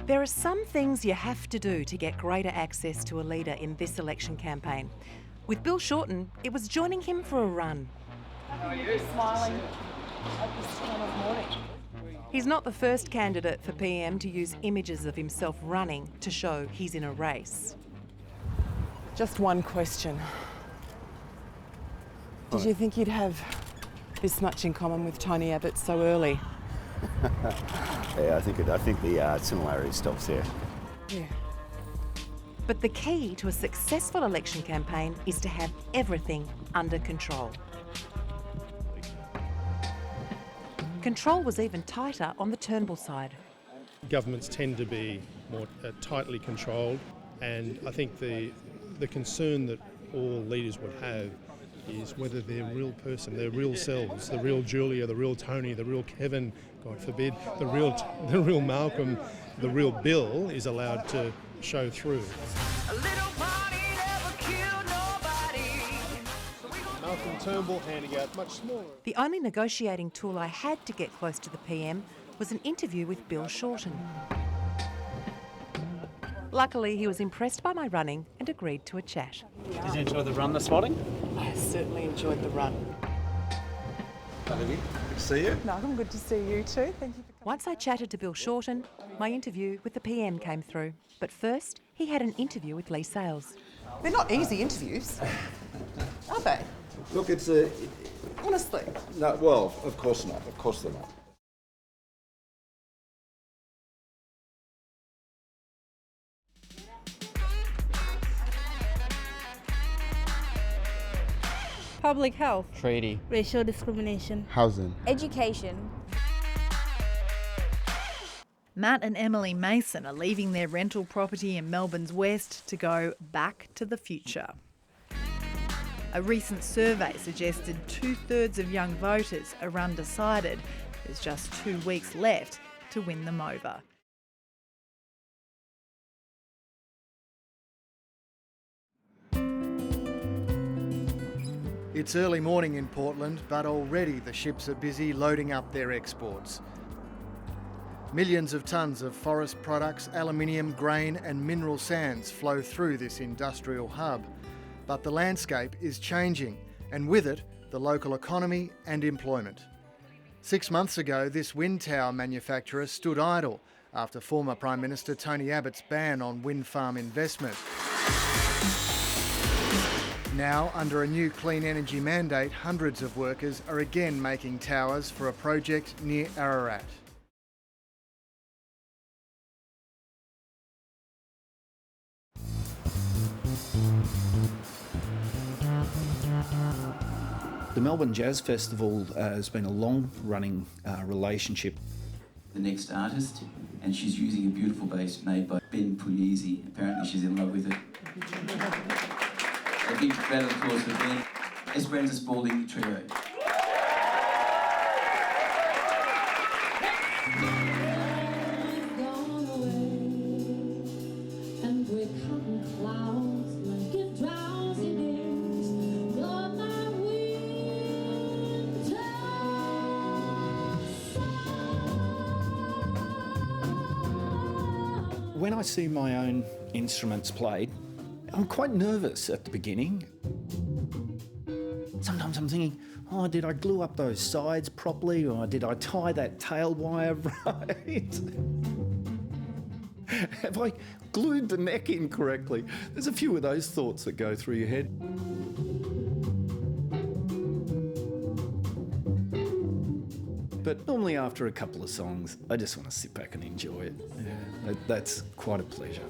There are some things you have to do to get greater access to a leader in this election campaign. With Bill Shorten, it was joining him for a run. How are you? Smiling at this time of morning. He's not the first candidate for PM to use images of himself running to show he's in a race. Just one question. Did you think you'd have this much in common with Tony Abbott so early? Yeah, I think the similarity stops there. Yeah. But the key to a successful election campaign is to have everything under control. Control was even tighter on the Turnbull side. Governments tend to be more tightly controlled, and I think the concern that all leaders would have is whether their real person, their real selves, the real Julia, the real Tony, the real Kevin, God forbid, the real Malcolm, the real Bill is allowed to show through. A little party never killed nobody. Malcolm Turnbull handing out much smaller. The only negotiating tool I had to get close to the PM was an interview with Bill Shorten. Luckily, he was impressed by my running and agreed to a chat. Did you enjoy the run this morning? I certainly enjoyed the run. Olivia, good to see you. Malcolm, good to see you too. Thank you for coming. Once I chatted to Bill Shorten, my interview with the PM came through. But first, he had an interview with Lee Sales. They're not easy interviews, are they? Look, it's Honestly. no. Well, of course not. Of course they're not. Public health, Treaty. racial discrimination, Housing. education. Matt and Emily Mason are leaving their rental property in Melbourne's west to go back to the future. A recent survey suggested 2/3 of young voters are undecided. There's just 2 weeks left to win them over. It's early morning in Portland, but already the ships are busy loading up their exports. Millions of tonnes of forest products, aluminium, grain and mineral sands flow through this industrial hub. But the landscape is changing, and with it, the local economy and employment. 6 months ago, this wind tower manufacturer stood idle after former Prime Minister Tony Abbott's ban on wind farm investment. Now, under a new clean energy mandate, hundreds of workers are again making towers for a project near Ararat. The Melbourne Jazz Festival has been a long-running relationship. The next artist, and she's using a beautiful bass made by Ben Pugliese. Apparently she's in love with it. A big round of applause for Ben. Esperanza Spalding Trio. When I see my own instruments played, I'm quite nervous at the beginning. Sometimes I'm thinking, oh, did I glue up those sides properly, or did I tie that tail wire right? Have I glued the neck in correctly? There's a few of those thoughts that go through your head. But normally after a couple of songs, I just want to sit back and enjoy it. Yeah, that's quite a pleasure.